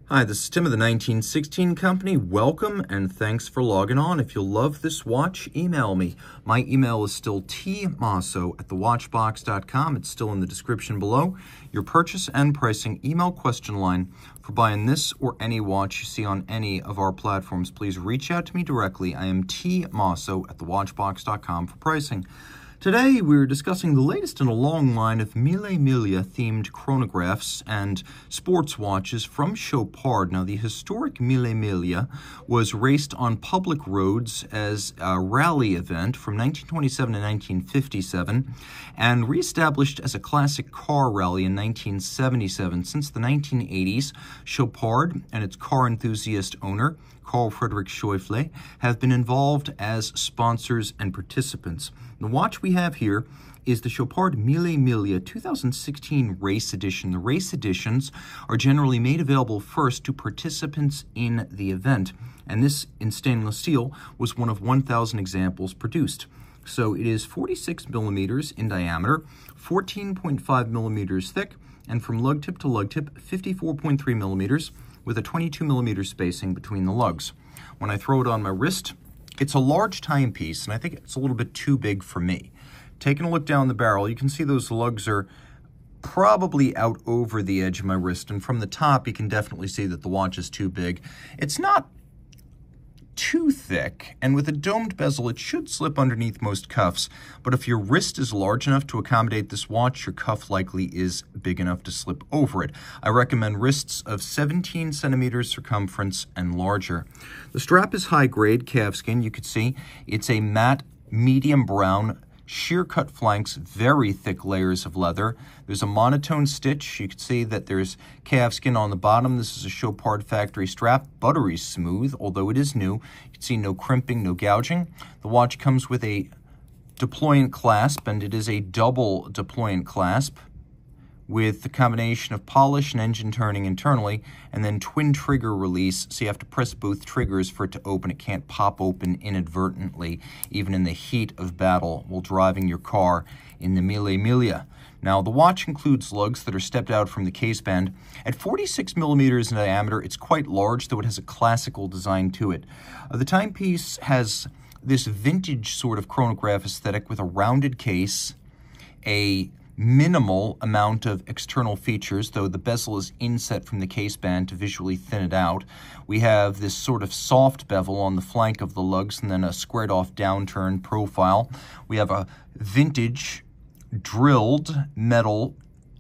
Hi, this is Tim of the 1916 Company. Welcome and thanks for logging on. If you'll love this watch, email me. My email is still tmosso@thewatchbox.com. It's still in the description below. Your purchase and pricing email question line for buying this or any watch you see on any of our platforms. Please reach out to me directly. I am tmosso@thewatchbox.com for pricing. Today, we're discussing the latest in a long line of Mille Miglia-themed chronographs and sports watches from Chopard. Now, the historic Mille Miglia was raced on public roads as a rally event from 1927 to 1957 and reestablished as a classic car rally in 1977. Since the 1980s, Chopard and its car enthusiast owner, Carl Friedrich Schäufele, have been involved as sponsors and participants. The watch we have here is the Chopard Mille Miglia 2016 Race Edition. The race editions are generally made available first to participants in the event, and this, in stainless steel, was one of 1,000 examples produced. So it is 46 millimeters in diameter, 14.5 millimeters thick, and from lug tip to lug tip, 54.3 millimeters, with a 22 millimeter spacing between the lugs. When I throw it on my wrist, it's a large timepiece, and I think it's a little bit too big for me. Taking a look down the barrel, you can see those lugs are probably out over the edge of my wrist, and from the top, you can definitely see that the watch is too big. It's not too thick, and with a domed bezel, it should slip underneath most cuffs, but if your wrist is large enough to accommodate this watch, your cuff likely is big enough to slip over it. I recommend wrists of 17 centimeters circumference and larger. The strap is high-grade calfskin. You can see it's a matte medium brown, sheer-cut flanks, very thick layers of leather. There's a monotone stitch. You can see that there's calfskin on the bottom. This is a Chopard factory strap, buttery smooth, although it is new. You can see no crimping, no gouging. The watch comes with a deployant clasp, and it is a double deployant clasp with the combination of polish and engine turning internally, and then twin trigger release, so you have to press both triggers for it to open. It can't pop open inadvertently, even in the heat of battle while driving your car in the Mille Miglia. Now, the watch includes lugs that are stepped out from the case band. At 46 millimeters in diameter, it's quite large, though it has a classical design to it. The timepiece has this vintage sort of chronograph aesthetic with a rounded case, a minimal amount of external features, though the bezel is inset from the case band to visually thin it out. We have this sort of soft bevel on the flank of the lugs and then a squared off downturn profile. We have a vintage drilled metal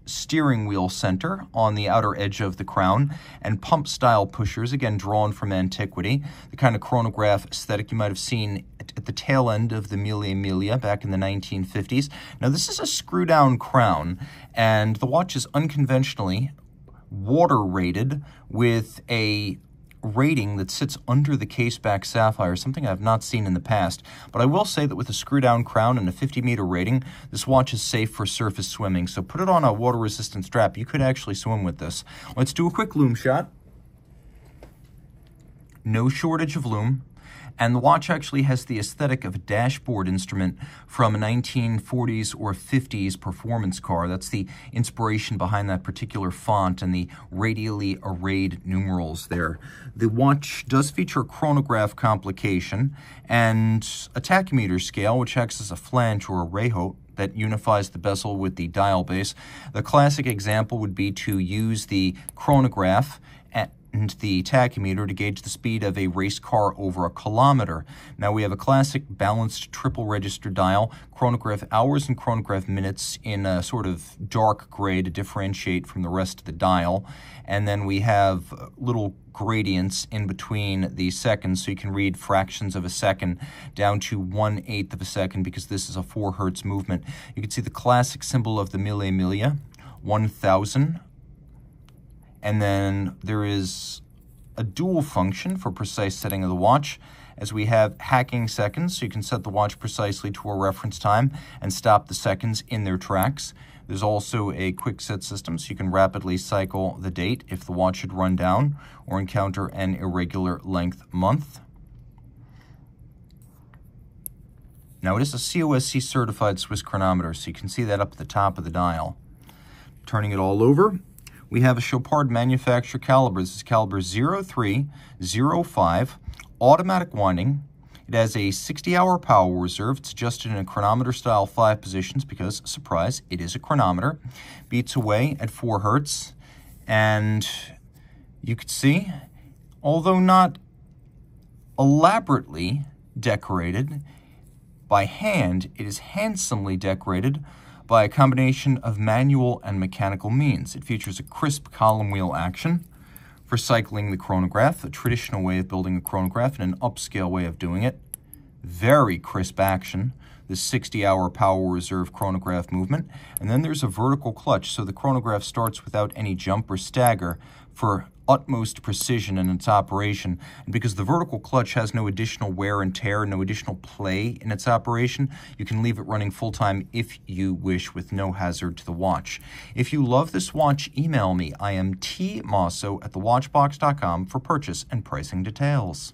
steering wheel center on the outer edge of the crown, and pump style pushers, again drawn from antiquity, the kind of chronograph aesthetic you might have seen at the tail end of the Mille Miglia back in the 1950s. Now, this is a screw down crown, and the watch is unconventionally water rated with a rating that sits under the case back sapphire, something I've not seen in the past. But I will say that with a screw down crown and a 50-meter rating, this watch is safe for surface swimming. So put it on a water resistant strap. You could actually swim with this. Let's do a quick loom shot. No shortage of loom. And the watch actually has the aesthetic of a dashboard instrument from a 1940s or 50s performance car. That's the inspiration behind that particular font and the radially arrayed numerals there. The watch does feature a chronograph complication and a tachymeter scale, which acts as a flange or a rehaut that unifies the bezel with the dial base. The classic example would be to use the chronograph and the tachymeter to gauge the speed of a race car over a kilometer. Now, we have a classic balanced triple register dial, chronograph hours and chronograph minutes in a sort of dark gray to differentiate from the rest of the dial. And then we have little gradients in between the seconds, so you can read fractions of a second down to 1/8 of a second, because this is a 4 hertz movement. You can see the classic symbol of the Mille Miglia, 1000. And then there is a dual function for precise setting of the watch, as we have hacking seconds, so you can set the watch precisely to a reference time and stop the seconds in their tracks. There's also a quick set system, so you can rapidly cycle the date if the watch should run down or encounter an irregular length month. Now, it is a COSC certified Swiss chronometer, so you can see that up at the top of the dial. Turning it all over, we have a Chopard manufacturer caliber. This is caliber 0305, automatic winding. It has a 60-hour power reserve. It's adjusted in a chronometer-style 5 positions because, surprise, it is a chronometer. Beats away at 4 hertz. And you can see, although not elaborately decorated by hand, it is handsomely decorated by a combination of manual and mechanical means. It features a crisp column wheel action for cycling the chronograph, a traditional way of building a chronograph and an upscale way of doing it. Very crisp action, the 60-hour power reserve chronograph movement. And then there's a vertical clutch, so the chronograph starts without any jump or stagger for utmost precision in its operation. And because the vertical clutch has no additional wear and tear, no additional play in its operation, you can leave it running full-time if you wish with no hazard to the watch. If you love this watch, email me. I am tmosso@thewatchbox.com for purchase and pricing details.